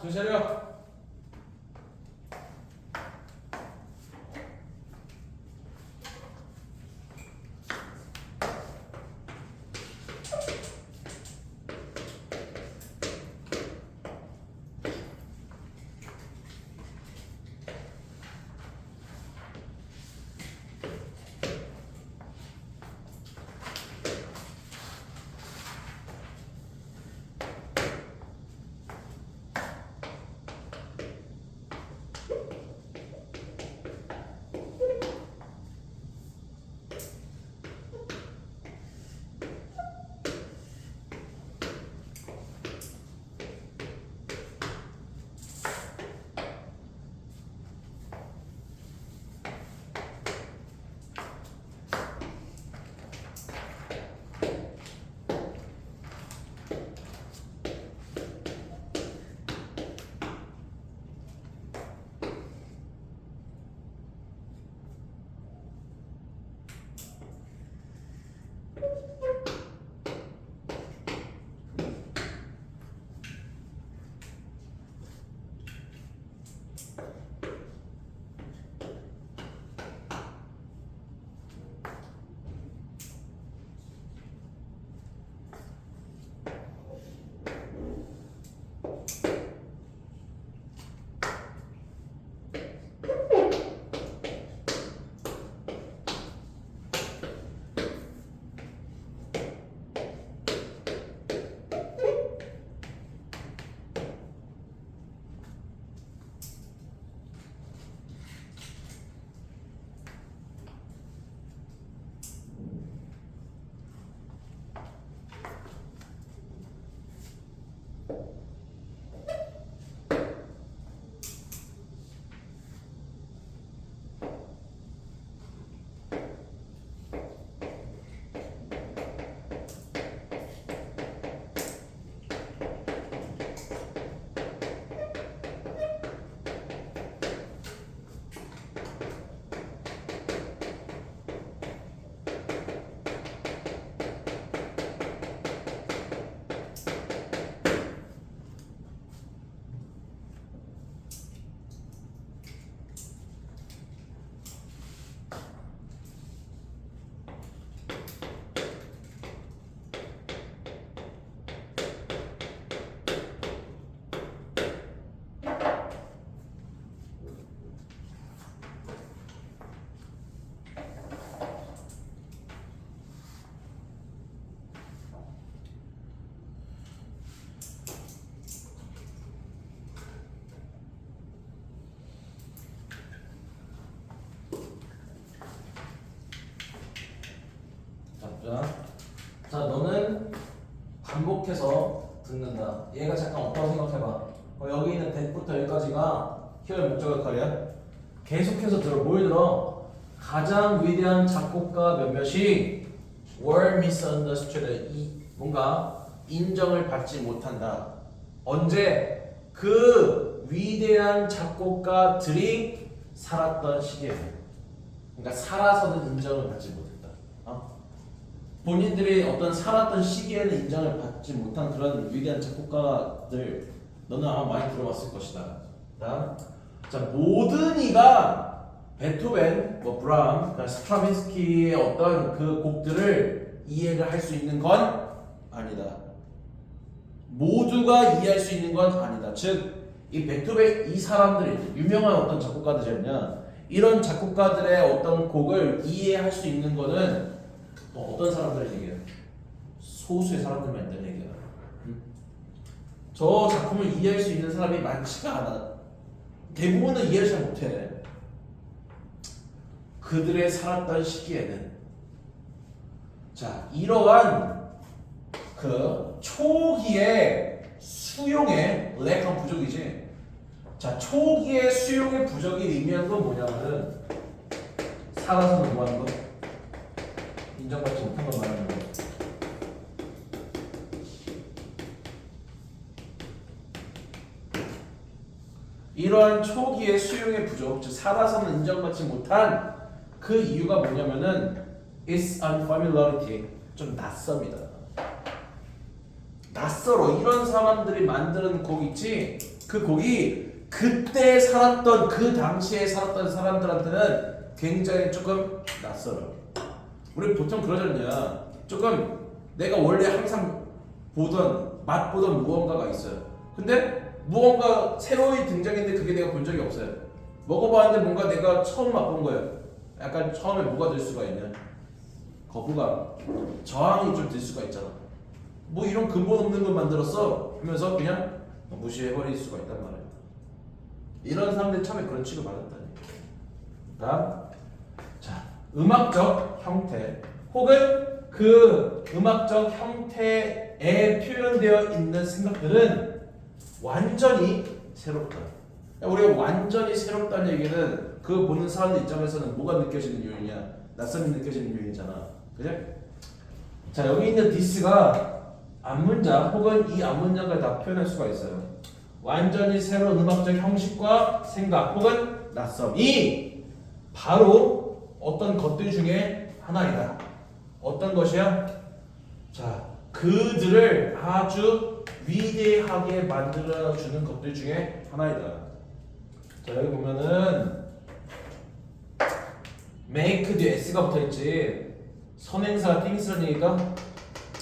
정신 차려. 자, 너는 반복해서 듣는다. 얘가 잠깐 없다고 생각해봐. 여기 있는 that부터 여기까지가 here 목적 역할이야. 계속해서 들어. 뭘 들어? 가장 위대한 작곡가 몇몇이 were misunderstood. 뭔가 인정을 받지 못한다. 언제? 그 위대한 작곡가들이 살았던 시기에. 그러니까 살아서는 인정을 받지 못했다. 본인들이 어떤 살았던 시기에는 인정을 받지 못한 그런 위대한 작곡가들 너는 아마 많이 들어봤을 것이다. 자, 모든 이가 베토벤, 브람, 스트라빈스키의 어떤 그 곡들을 이해를 할 수 있는 건 아니다. 모두가 이해할 수 있는 건 아니다. 즉, 이 베토벤 이 사람들이 유명한 어떤 작곡가들이었냐? 이런 작곡가들의 어떤 곡을 이해할 수 있는 거는 어떤 사람들의 얘기야? 소수의 사람들만 있다는 얘기야. 저 작품을 이해할 수 있는 사람이 많지가 않아. 대부분은 이해를 잘 못해. 그들의 살았던 시기에는 자, 이러한 그 초기의 수용의 렉한 부족이지. 자, 초기의 수용의 부족이 의미하는 건 뭐냐면은 살아서는 뭐 하는 거? 인정받지 못한 걸 말하는 거. 이러한 초기의 수용의 부족, 즉 살아서는 인정받지 못한 그 이유가 뭐냐면은 it's unfamiliarity, 좀 낯섭니다. 낯설어. 이런 사람들이 만드는 곡 있지? 그 곡이 그때 살았던 그 당시에 살았던 사람들한테는 굉장히 조금 낯설어. 우리 보통 그러잖냐. 조금 내가 원래 항상 맛보던 무언가가 있어요. 근데 무언가 새로이 등장했는데 그게 내가 본 적이 없어요. 먹어봤는데 뭔가 내가 처음 맛본 거예요. 약간 처음에 뭐가 될 수가 있냐? 거부감, 저항이 좀 될 수가 있잖아. 뭐 이런 근본 없는 걸 만들었어 하면서 그냥 무시해버릴 수가 있단 말이야. 이런 사람들 처음에 그런 취급 받았다니. 다음, 자, 음악적 형태 혹은 그 음악적 형태에 표현되어 있는 생각들은 완전히 새롭다. 우리가 완전히 새롭다는 얘기는 그 보는 사람들 입장에서는 뭐가 느껴지는 요인이야? 낯선이 느껴지는 요인이잖아. 그래? 자, 여기 있는 this가 앞문장 혹은 이 앞문장을 다 표현할 수가 있어요. 완전히 새로운 음악적 형식과 생각 혹은 낯섦이 바로 어떤 것들 중에 하나이다. 어떤 것이야? 자, 그들을 아주 위대하게 만들어주는 것들 중에 하나이다. 자, 여기 보면은 make 뒤에 s가 붙어있지. 선행사 things라는 얘기가?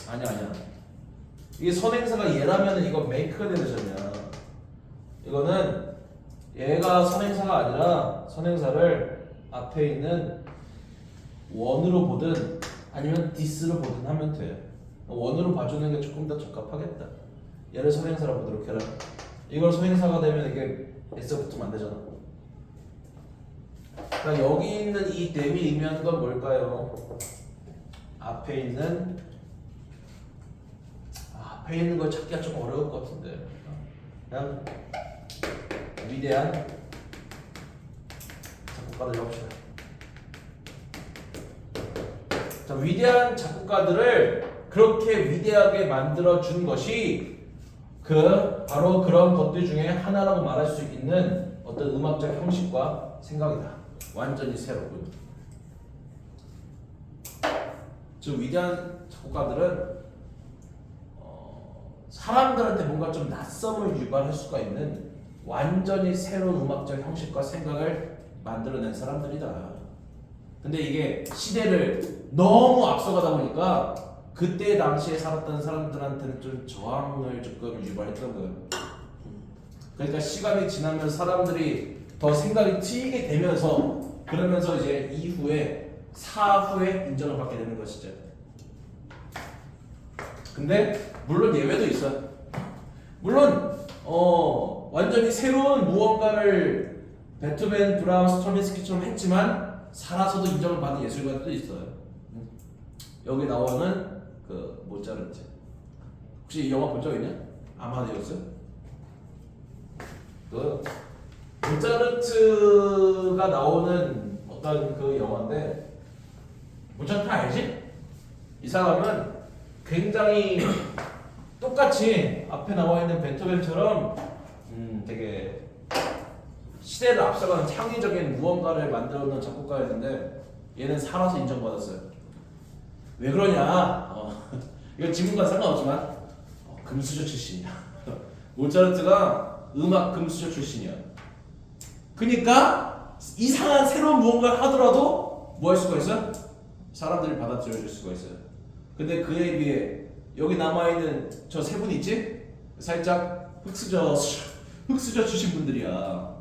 아니야. 이게 선행사가 얘라면 이거 make가 되잖냐. 이거는 얘가 선행사가 아니라 선행사를 앞에 있는 원으로 보든 아니면 this로 보든 하면 돼. 원으로 봐주는 게 조금 더 적합하겠다. 얘를 선행사로 보도록 해라. 이걸 선행사가 되면 이게 s 붙으면 안 되잖아. 그러니까 여기 있는 이 them이 의미하는 건 뭘까요? 앞에 있는 걸 찾기가 좀 어려울 것 같은데. 그냥 위대한 작곡가들 해봅시다. 자, 위대한 작곡가들을 그렇게 위대하게 만들어 준 것이 바로 그런 것들 중에 하나라고 말할 수 있는 어떤 음악적 형식과 생각이다. 완전히 새롭군. 즉 위대한 작곡가들은 사람들한테 뭔가 좀 낯섦을 유발할 수가 있는 완전히 새로운 음악적 형식과 생각을 만들어낸 사람들이다. 근데 이게 시대를 너무 앞서가다 보니까 그때 당시에 살았던 사람들한테는 좀 저항을 조금 유발했던 거예요. 그러니까 시간이 지나면 사람들이 더 생각이 트이게 되면서 그러면서 이제 사후에 인정을 받게 되는 것이죠. 근데 물론 예외도 있어요. 물론 완전히 새로운 무언가를 베토벤, 브라운, 스트라빈스키처럼 했지만 살아서도 인정을 받은 예술가들도 있어요. 여기 나오는 그 모차르트. 혹시 이 영화 본 적 있냐? 아마데우스? 그 모차르트가 나오는 어떤 그 영화인데 모차르트 알지? 이 사람은 굉장히 똑같이 앞에 나와 있는 베토벤처럼 되게 시대를 앞서가는 창의적인 무언가를 만들어 놓은 작곡가였는데 얘는 살아서 인정받았어요. 왜 그러냐? 이건 지금과 상관없지만 금수저 출신이야. 모차르트가 음악 금수저 출신이야. 그러니까 이상한 새로운 무언가를 하더라도 뭐 할 수가 있어? 사람들이 받아들여줄 수가 있어요. 근데 그에 비해 여기 남아있는 저 세 분 있지? 살짝 흑수저 출신 분들이야.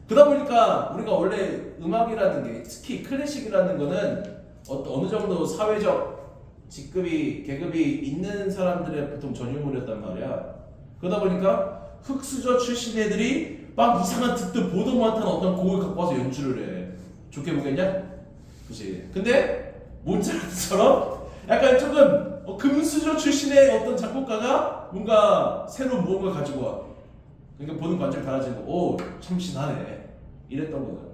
그러다 보니까 우리가 원래 음악이라는 게 특히 클래식이라는 거는 어느 정도 사회적 계급이 있는 사람들의 보통 전유물이었단 말이야. 그러다 보니까 흑수저 출신 애들이 막 이상한 듣도 보도 못한 어떤 곡을 갖고 와서 연주를 해. 좋게 보겠냐? 그치? 근데 모차르트처럼 약간 조금 금수저 출신의 어떤 작곡가가 뭔가 새로운 무언가 가지고 와. 그러니까 보는 관점이 달라지는 거. 오, 참신하네. 이랬던 거야.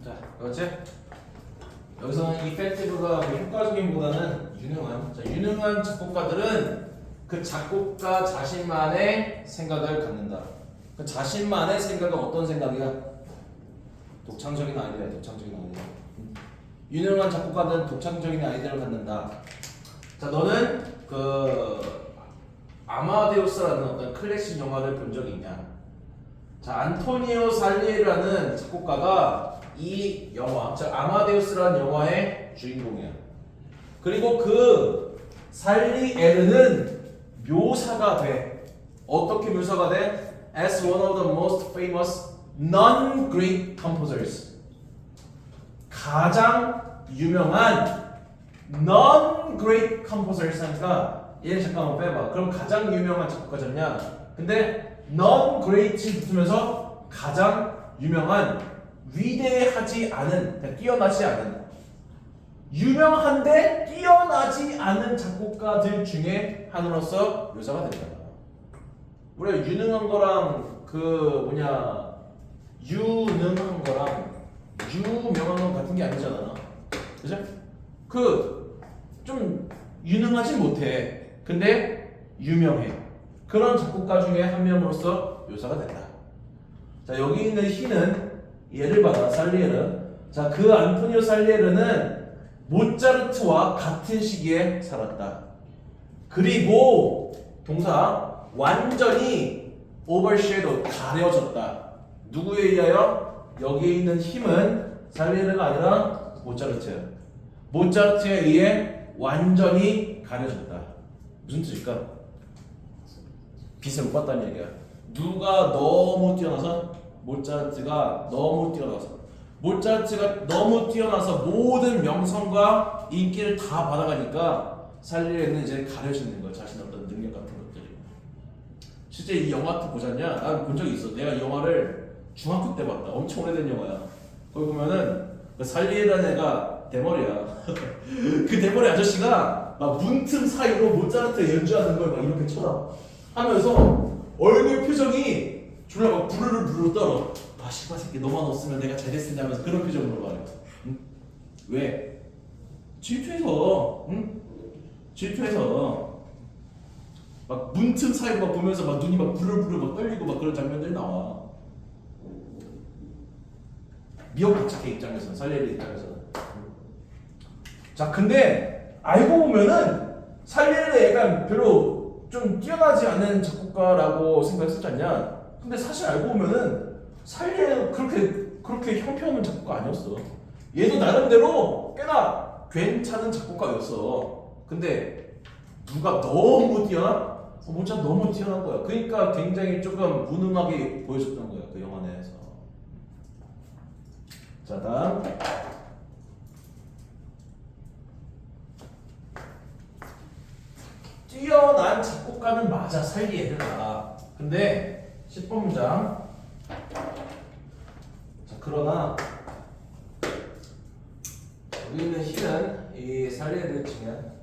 자, 그렇지? 여기서는 effective가 효과적인보다는 유능한. 자, 유능한 작곡가들은 그 작곡가 자신만의 생각을 갖는다. 그 자신만의 생각은 어떤 생각이야? 독창적인 아이디어야, 독창적인 아이디어. 유능한 작곡가들은 독창적인 아이디어를 갖는다. 자, 너는 그 아마데우스라는 어떤 클래식 영화를 본 적이 있냐? 자, 안토니오 살리에라는 작곡가가 이 영화, 즉 아마데우스라는 영화의 주인공이야. 그리고 그 살리에르는 묘사가 돼. 어떻게 묘사가 돼? As one of the most famous non-Greek composers. 가장 유명한 non-Greek composers 하니까 얘 잠깐만 빼봐. 그럼 가장 유명한 작곡가잖냐? 근데 non-Great이 붙으면서 가장 유명한 위대하지 않은, 그러니까 뛰어나지 않은, 유명한데 뛰어나지 않은 작곡가들 중에 하나로서 묘사가 된다. 우리가 유능한 거랑 그 뭐냐 유능한 거랑 유명한 건 같은 게 아니잖아. 그죠? 그 좀 유능하지 못해. 근데 유명해. 그런 작곡가 중에 한 명으로서 묘사가 된다. 자, 여기 있는 희는 예를 받아 살리에르. 자, 그 안토니오 살리에르는 모차르트와 같은 시기에 살았다. 그리고 동사 완전히 overshadow 가려졌다. 누구에 의하여? 여기에 있는 힘은 살리에르가 아니라 모차르트야. 모차르트에 의해 완전히 가려졌다. 무슨 뜻일까? 빛을 못 봤다는 얘기야. 누가 너무 뛰어나서? 모차르트가 너무 뛰어나서. 모차르트가 너무 뛰어나서 모든 명성과 인기를 다 받아가니까 살리에르는 이제 가려지는 거야. 자신의 어떤 능력 같은 것들이. 실제 이 영화 또 보잖냐? 난 본 적이 있어. 내가 이 영화를 중학교 때 봤다. 엄청 오래된 영화야. 거기 보면은 그 살리에르라는 애가 대머리야. 그 대머리 아저씨가 막 문틈 사이로 모차르트 연주하는 걸 막 이렇게 쳐다하면서 얼굴 표정이 졸라 막 부르르 떨어. 아, 씨발 새끼 너만 없으면 내가 잘 됐을 텐데 하면서 그런 표정으로 말해. 응? 왜? 질투해서. 응? 질투해서 막 문틈 사이로 막 보면서 막 눈이 막 부르르 막 떨리고 막 그런 장면들이 나와. 미역박자의 입장에서는, 살리에르 입장에서는. 자, 근데 알고 보면은 살리에르 약간 별로 좀 뛰어나지 않은 작곡가라고 생각했었지 않냐? 근데 사실 알고 보면은 살리에르 그렇게 형편없는 작곡가 아니었어. 얘도 나름대로 꽤나 괜찮은 작곡가였어. 근데 누가 너무 뛰어나? 모차르트 너무 뛰어난 거야. 그러니까 굉장히 조금 무능하게 보여줬던 거야, 그 영화 내에서. 자, 다음. 뛰어난 작곡가는 맞아, 살리에르가. 근데 10번 문장. 자, 그러나 여기 있는 희는 이 살리에르 중에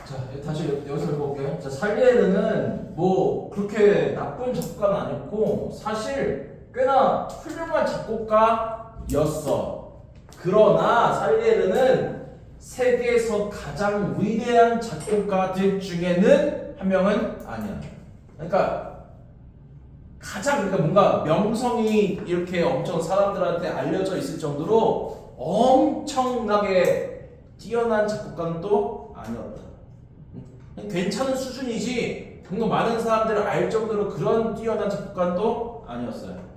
자, 다시 여기서 읽어볼게요. 자, 살리에르는 뭐 그렇게 나쁜 작곡가는 아니었고 사실 꽤나 훌륭한 작곡가였어. 그러나 살리에르는 세계에서 가장 위대한 작곡가들 중에는 한 명은 아니야. 그러니까 가장 그러니까 뭔가 명성이 이렇게 엄청 사람들한테 알려져 있을 정도로 엄청나게 뛰어난 작곡가는 또 아니었다. 괜찮은 수준이지 뭔가 많은 사람들을 알 정도로 그런 뛰어난 작곡가는 또 아니었어요.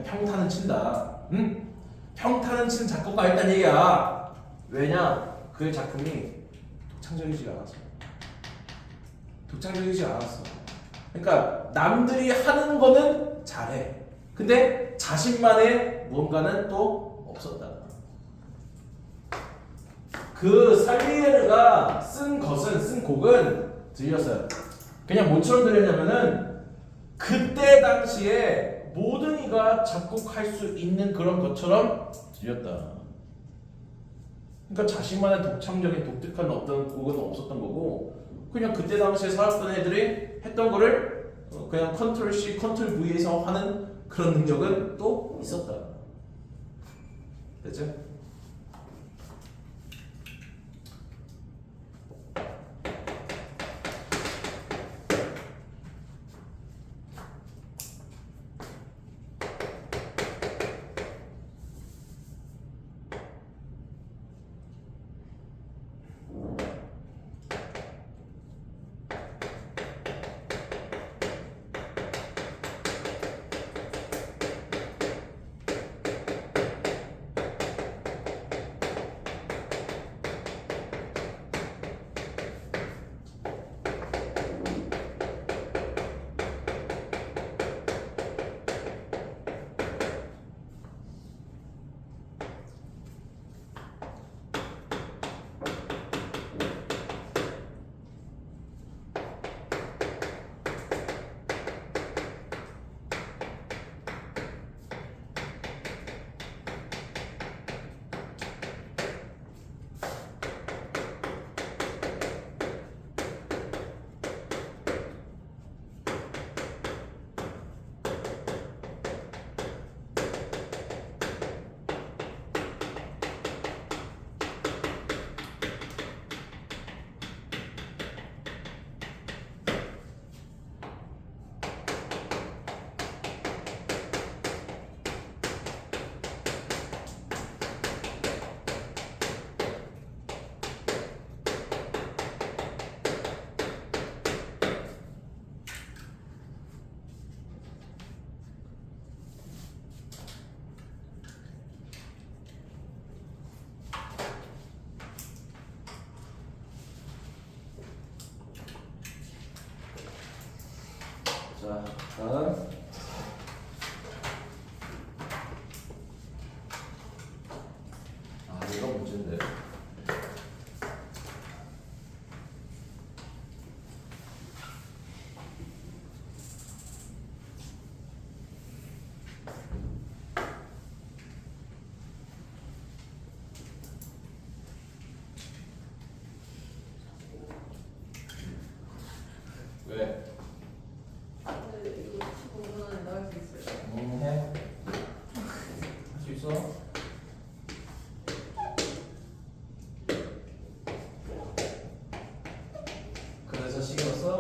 평타는 친다. 응? 평타는 치는 작곡가 있다는 얘기야. 왜냐? 그의 작품이 독창적이지 않았어. 독창적이지 않았어. 그러니까 남들이 하는 거는 잘해. 근데 자신만의 무언가는 또 없었다. 그 살리에르가 쓴 곡은 들렸어요. 그냥 뭐처럼 들렸냐면은 그때 당시에 모든 이가 작곡할 수 있는 그런 것처럼 들렸다. 그러니까 자신만의 독창적인 독특한 어떤 곡은 없었던 거고 그냥 그때 당시에 살았던 애들이 했던 거를 그냥 컨트롤 C, 컨트롤 V에서 하는 그런 능력은 또 있었다. 됐죠? 자, 다음. 이거 문제인데. 왜? 이거 15분 안에 나올 수 있어요. 해. 할 수 있어? 그래서 시간 써?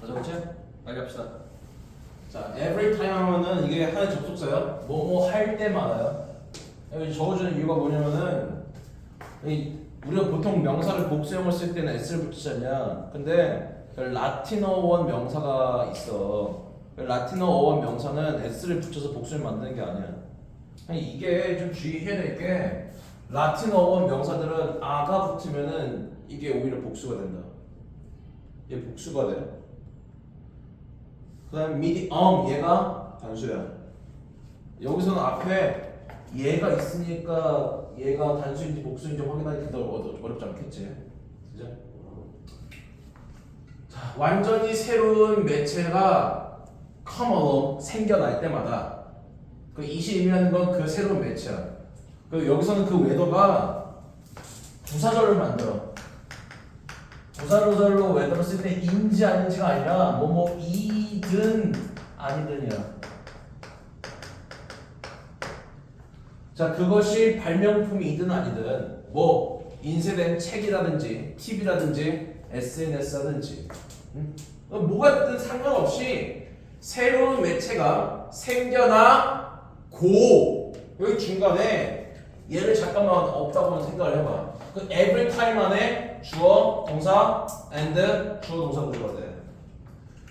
다 적었지? 빨리 합시다. 자, every time 하면은 이게 하나의 접속사야. 뭐뭐 할 때마다요. 여기 적어주는 이유가 뭐냐면은 우리가 보통 명사를 복수형을 쓸 때는 s를 붙이지 않냐. 근데 라틴어원 명사가 있어. 라틴어원 명사는 s를 붙여서 복수를 만드는 게 아니야. 이게 좀 주의해야 될 게 라틴어원 명사들은 아가 붙으면은 이게 오히려 복수가 된다. 얘 복수가 돼. 그 다음 medium 얘가 단수야. 여기서는 앞에 얘가 있으니까 얘가 단수인지 복수인지 확인하기 어렵지 않겠지. 그죠? 자, 완전히 새로운 매체가 come along 생겨날 때마다 그 21이라는 건 그 새로운 매체야. 그 여기서는 그 웨더가 부사절을 만들어. 부사절로 웨더를 쓸 때 인지 아닌지가 아니라 뭐뭐이든 아니든이야. 자, 그것이 발명품이든 아니든 뭐 인쇄된 책이라든지 TV라든지 SNS라든지 뭐가 됐든 상관없이 새로운 매체가 생겨나고 여기 중간에 얘를 잠깐만 없다고 생각을 해봐. 그 every time 안에 주어, 동사, and 주어, 동사 구조가 돼.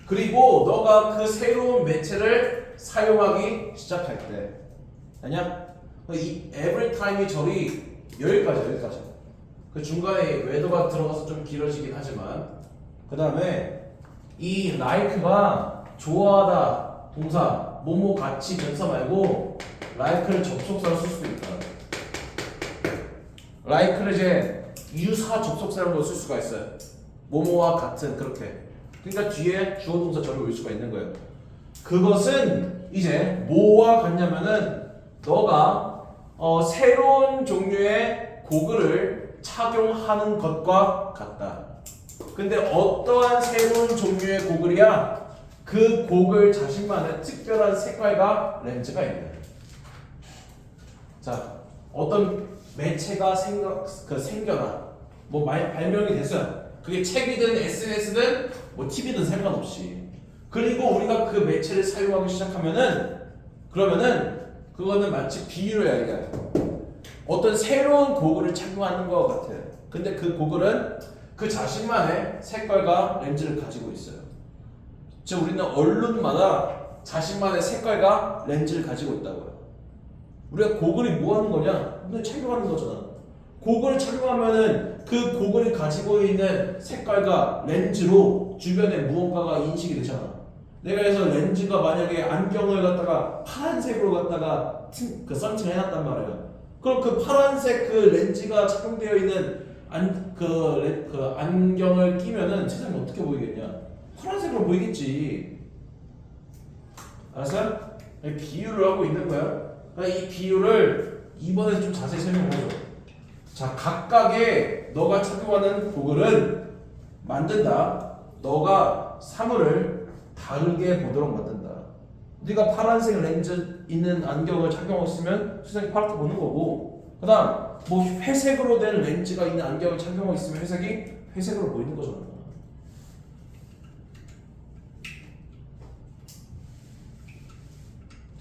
그리고 너가 그 새로운 매체를 사용하기 시작할 때 아니야? 이 every time이 절이 여기까지. 그 중간에 웨더가 들어가서 좀 길어지긴 하지만 그 다음에 이 like가 좋아하다 동사 뭐뭐 같이 전사 말고 like를 접속사로 쓸 수도 있다. like를 이제 유사 접속사로 쓸 수가 있어요. 뭐뭐와 같은 그렇게. 그러니까 뒤에 주어 동사 절을 올 수가 있는 거예요. 그것은 이제 뭐와 같냐면은 너가 새로운 종류의 고글을 착용하는 것과 같다. 근데 어떠한 새로운 종류의 고글이야? 그 고글 자신만의 특별한 색깔과 렌즈가 있는. 자, 어떤 매체가 생겨나 뭐 발명이 됐어요. 그게 책이든 SNS든 뭐 TV든 상관없이. 그리고 우리가 그 매체를 사용하기 시작하면은 그러면은 그거는 마치 비유를 해야 돼. 어떤 새로운 고글을 착용하는 것 같아요. 근데 그 고글은 그 자신만의 색깔과 렌즈를 가지고 있어요. 즉 우리는 언론마다 자신만의 색깔과 렌즈를 가지고 있다고요. 우리가 고글이 뭐 하는 거냐? 우리는 착용하는 거잖아. 고글을 착용하면은 그 고글이 가지고 있는 색깔과 렌즈로 주변에 무언가가 인식이 되잖아. 내가 그래서 렌즈가 만약에 안경을 갖다가 파란색으로 갖다가 썬팅을 해놨단 말이야. 그럼 그 파란색 그 렌즈가 착용되어 있는 안경을 끼면은 세상이 어떻게 보이겠냐? 파란색으로 보이겠지. 알았어요? 비유를 하고 있는 거야. 이 비유를 이번에 좀 자세히 설명해줘. 자, 각각의 너가 착용하는 고글은 만든다. 너가 사물을 다르게 보도록 만든다. 네가 파란색 렌즈 있는 안경을 착용하고 있으면 세상이 파랗게 보는 거고, 그다음 뭐 회색으로 된 렌즈가 있는 안경을 착용하고 있으면 회색이 회색으로 보이는 거잖아.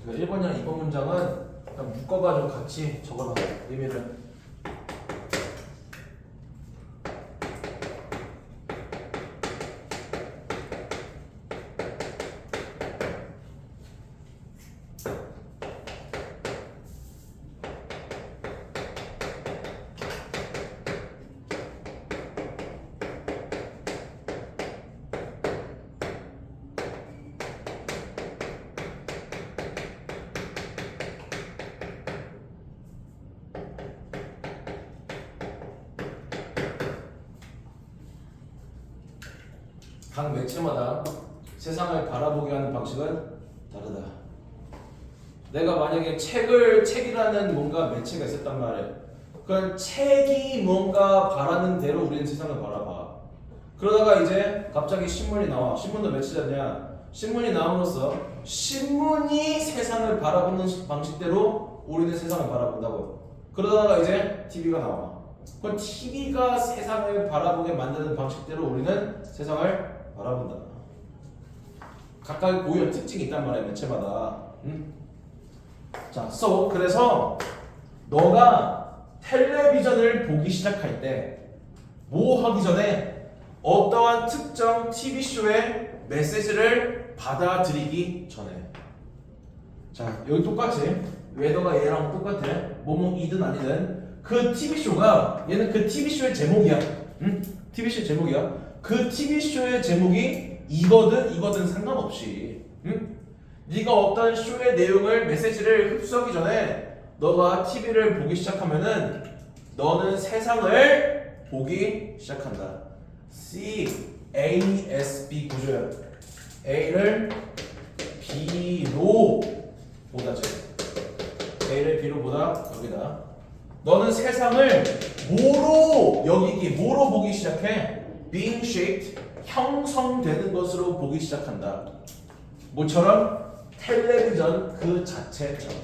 그러니까 1번이랑 2번 문장은 그냥 묶어가지고 같이 적어놔. 의미를. 각 매체마다 세상을 바라보게 하는 방식은 다르다. 내가 만약에 책이라는 뭔가 매체가 있었단 말이야. 그럼 책이 뭔가 바라는 대로 우리는 세상을 바라봐. 그러다가 이제 갑자기 신문이 나와. 신문도 매체잖냐. 신문이 나옴으로써 신문이 세상을 바라보는 방식대로 우리는 세상을 바라본다고. 그러다가 이제 TV가 나와. 그럼 TV가 세상을 바라보게 만드는 방식대로 우리는 세상을 바라본다. 각각의 고유한 특징이 있단 말이야 매체마다. 자, 그래서 너가 텔레비전을 보기 시작할 때 뭐 하기 전에 어떠한 특정 TV쇼의 메시지를 받아들이기 전에. 자, 여기 똑같이 웨더가 얘랑 똑같아. 뭐뭐이든 아니든 그 TV쇼가 얘는 그 TV쇼의 제목이야. TV쇼의 제목이야. 그 TV쇼의 제목이 이거든 상관없이. 네가 어떤 쇼의 내용을 메시지를 흡수하기 전에 너가 TV를 보기 시작하면은 너는 세상을 보기 시작한다. CASB 구조야. A를 B로 보다 A를 B로 보다 여기다. 너는 세상을 뭐로 뭐로 보기 시작해? Being shaped, 형성되는 것으로 보기 시작한다. 뭐처럼? 텔레비전 그 자체처럼.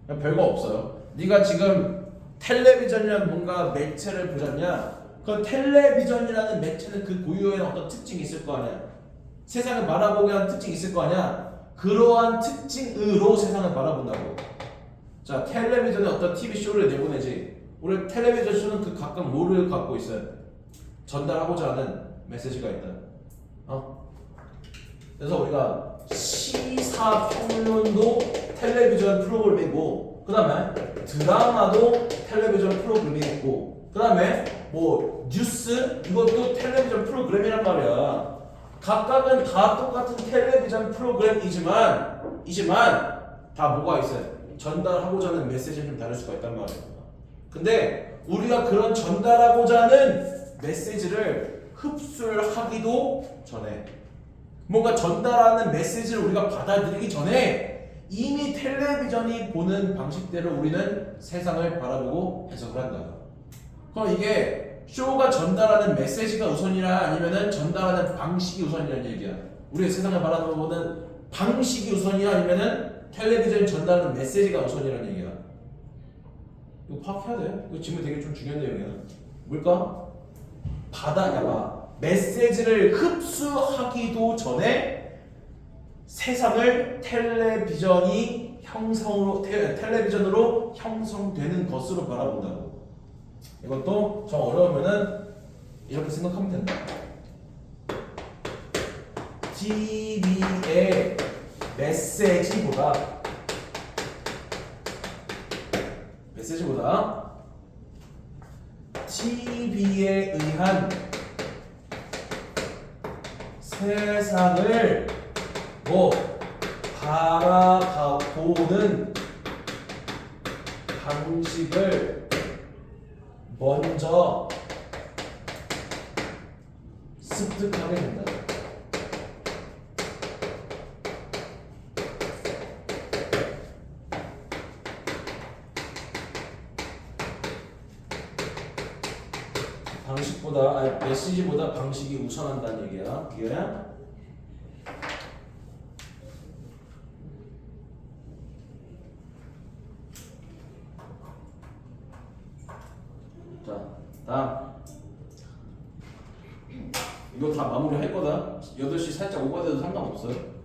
그냥 별거 없어요. 네가 지금 텔레비전이라는 뭔가 매체를 보잖냐? 그 텔레비전이라는 매체는 그 고유의 어떤 특징이 있을 거 아니야. 세상을 바라보게 하는 특징이 있을 거 아니야. 그러한 특징으로 세상을 바라본다고. 자, 텔레비전에 어떤 TV쇼를 내보내지. 우리 텔레비전 쇼는 그 각각 뭐를 갖고 있어요? 전달하고자 하는 메시지가 있다. 그래서 우리가 시사평론도 텔레비전 프로그램이고, 그 다음에 드라마도 텔레비전 프로그램이 있고, 그 다음에 뭐 뉴스 이것도 텔레비전 프로그램이란 말이야. 각각은 다 똑같은 텔레비전 프로그램이지만 다 뭐가 있어요? 전달하고자 하는 메시지는 좀 다를 수가 있단 말이야. 근데 우리가 그런 전달하고자 하는 메시지를 흡수하기도 전에, 뭔가 전달하는 메시지를 우리가 받아들이기 전에 이미 텔레비전이 보는 방식대로 우리는 세상을 바라보고 해석을 한다. 그럼 이게 쇼가 전달하는 메시지가 우선이라 아니면은 전달하는 방식이 우선이라는 얘기야. 우리의 세상을 바라보는 방식이 우선이야 아니면은 텔레비전이 전달하는 메시지가 우선이라는 얘기야. 이거 파악해야 돼. 이거 질문 되게 좀 중요한 내용이야. 뭘까? 메시지를 흡수하기도 전에 세상을 텔레비전으로 형성되는 것으로 바라본다고. 이것도 좀 어려우면은 이렇게 생각하면 된다. TV의 메시지보다 TV에 의한 세상을 바라보는 방식을 먼저 습득하게 된다. 메시지보다 방식이 우선한다는 얘기야. 이해야? 자, 다음. 이거 다 마무리 할 거다. 8시 살짝 오버돼도 상관없어요.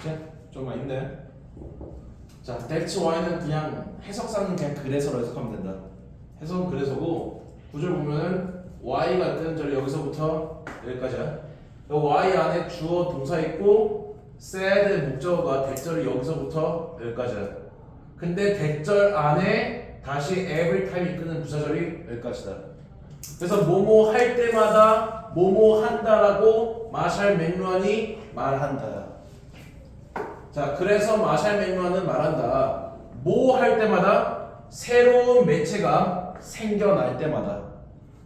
오케이? 좀만 힘내. 자, that's why는 그냥 해석상은 그냥 그래서로 해석하면 된다. 해석은 그래서고 구절 보면은 y가 뜨는 자리 여기서부터 여기까지야. y 안에 주어 동사 있고 said 목적어가 대절이 여기서부터 여기까지야. 근데 대절 안에 다시 every time 이끄는 부사절이 여기까지다. 그래서 뭐뭐 할 때마다 뭐뭐 한다라고 마샬 맥루한이 말한다. 자, 그래서 마샬 맥루한은 말한다. 뭐 할 때마다 새로운 매체가 생겨날 때마다.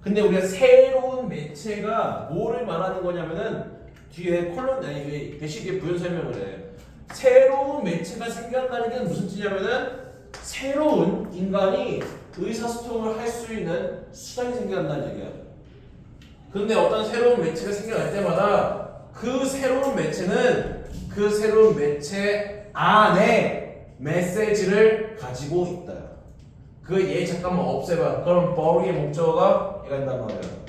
근데 우리가 새로운 매체가 뭐를 말하는 거냐면은 뒤에 콜론 아니 뒤에 대시 뒤에 부연 설명을 해. 새로운 매체가 생겨난다는 게 무슨 뜻이냐면은 새로운 인간이 의사소통을 할 수 있는 수단이 생겨난다는 얘기야. 근데 어떤 새로운 매체가 생겨날 때마다 그 새로운 매체는 그 새로운 매체 안에 메시지를 가지고 있다. 그 얘 잠깐만 없애봐. 그럼 버리의 목적어가 얘가 된단 말이야.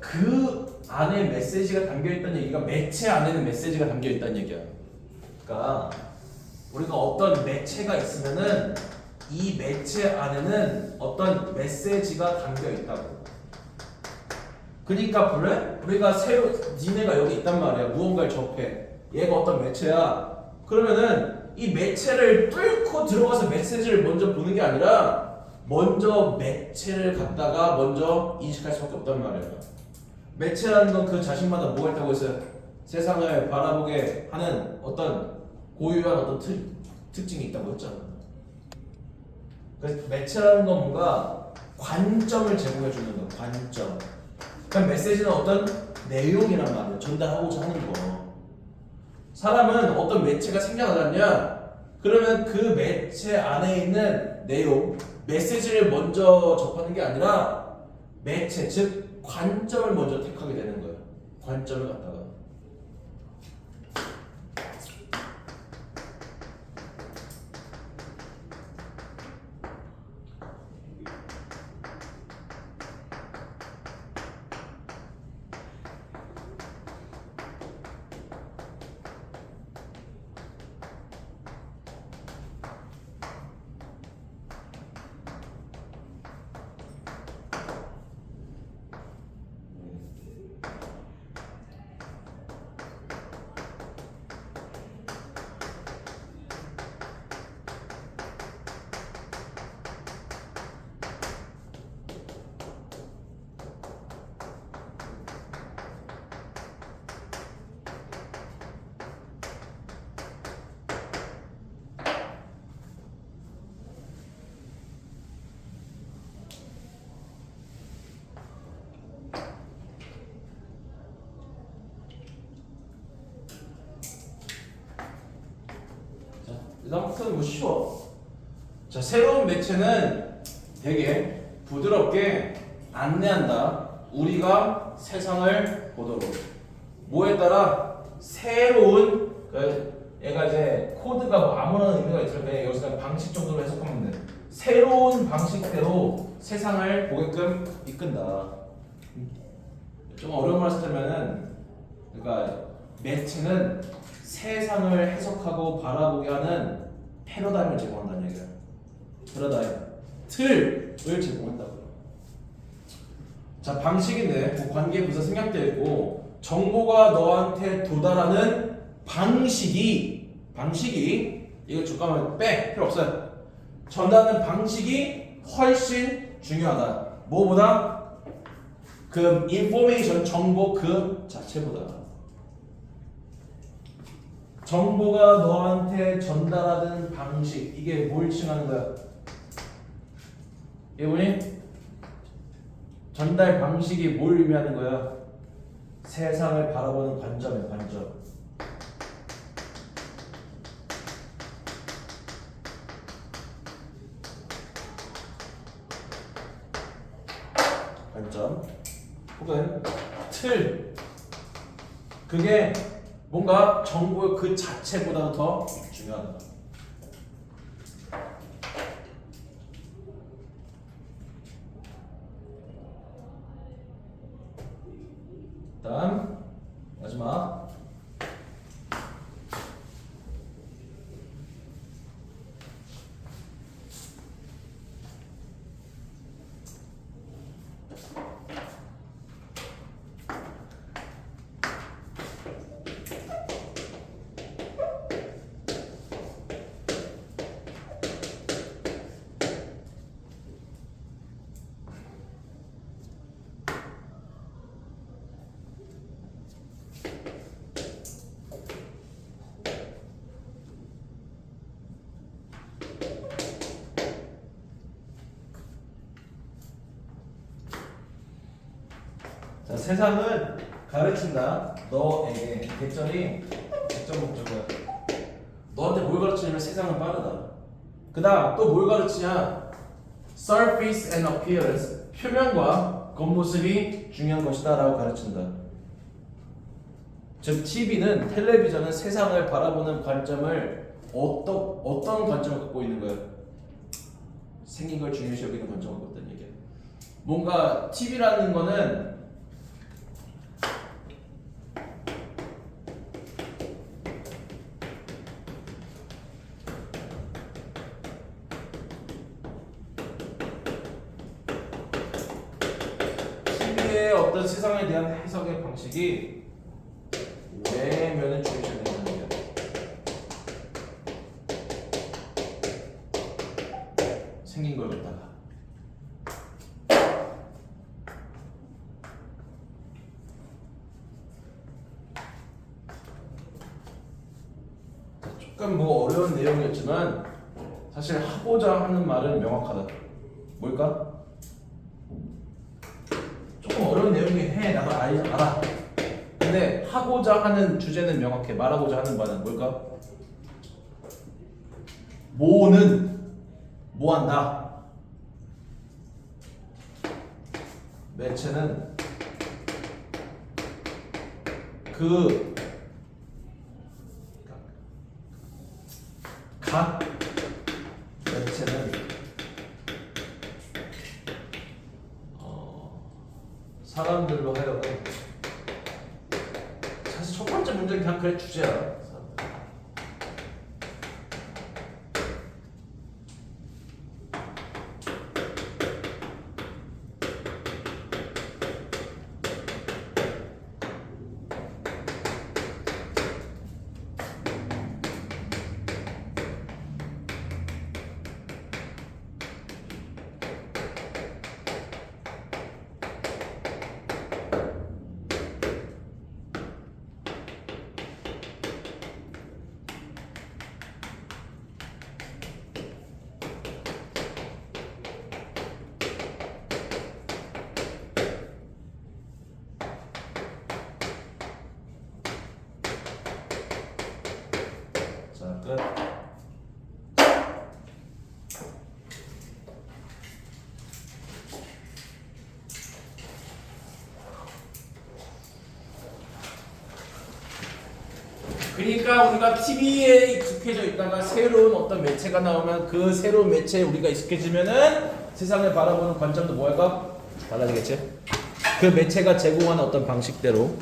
그 안에 메시지가 담겨있다는 얘기가 매체 안에는 메시지가 담겨있다는 얘기야. 그러니까 우리가 어떤 매체가 있으면은 이 매체 안에는 어떤 메시지가 담겨있다고. 그러니까 그래? 우리가 새로 니네가 여기 있단 말이야. 무언가를 접해. 얘가 어떤 매체야. 그러면은 이 매체를 뚫고 들어가서 메시지를 먼저 보는 게 아니라 먼저 매체를 갖다가 먼저 인식할 수밖에 없단 말이에요. 매체라는 건 그 자신마다 뭐가 있다고 했어요? 세상을 바라보게 하는 어떤 고유한 어떤 특징이 있다고 했잖아. 그래서 매체라는 건 뭔가 관점을 제공해 주는 거, 관점. 그러니까 메시지는 어떤 내용이란 말이에요. 전달하고자 하는 거. 사람은 어떤 매체가 생겨나잖냐? 그러면 그 매체 안에 있는 내용, 메시지를 먼저 접하는 게 아니라 매체, 즉 관점을 먼저 택하게 되는 거예요. 관점을 갖다가. 다음부터는 뭐 쉬워. 자, 새로운 매체는 되게 부드럽게 안내한다. 우리가 세상을 보도록. 뭐에 따라 새로운 얘가 이제 코드가 뭐 아무런 의미가 있을 때 여기서 그냥 방식 정도로 해석하면 돼. 새로운 방식대로 세상을 보게끔 이끈다. 좀 어려운 말 쓰자면은 그러니까 매체는 세상을 해석하고 바라보게 하는 패러다임을 제공한다는 얘기야. 패러다임, 틀을 제공한다고요. 자, 방식인데 뭐 관계 부사 생략되어 있고 정보가 너한테 도달하는 방식이 이거 잠깐만 빼 필요 없어요. 전달하는 방식이 훨씬 중요하다. 뭐보다? 그 인포메이션 정보 그 자체보다. 정보가 너한테 전달하는 방식 이게 뭘 칭하는 거야? 이분이 전달 방식이 뭘 의미하는 거야? 세상을 바라보는 관점이야. 관점. 관점 혹은 틀. 그게 뭔가 정보 그 자체보다도 더 중요하다. 자, 세상은 가르친다. 너에게 객점 목적어야. 너한테 뭘 가르치냐면 세상은 빠르다. 그 다음 또 뭘 가르치냐? Surface and appearance. 표면과 겉모습이 중요한 것이다 라고 가르친다. 즉 TV는 텔레비전은 세상을 바라보는 관점을 어떤 관점을 갖고 있는 거예요? 생긴 걸 중요시 여기는 관점을 갖고 있다는 얘기야. 뭔가 TV라는 거는 TV의 어떤 세상에 대한 해석의 방식이 외면을 중요시하는 거예요. 생긴 걸 갖다가 조금 뭐 어려운 내용이었지만 사실 하고자 하는 말은 명확하다. 뭘까? 조금 어려운 내용이긴 해. 나도 알아. 근데 하고자 하는 주제는 명확해. 말하고자 하는 바는 뭘까? 뭐는 뭐한다. 매체는 각 매체는 사람들로 하여금 사실 첫 번째 문제는 그냥 그래 주제야. 자, 끝. 그러니까 우리가 TV에 익숙해져 있다가 새로운 어떤 매체가 나오면 그 새로운 매체에 우리가 익숙해지면은 세상을 바라보는 관점도 뭐할까? 달라지겠지? 그 매체가 제공하는 어떤 방식대로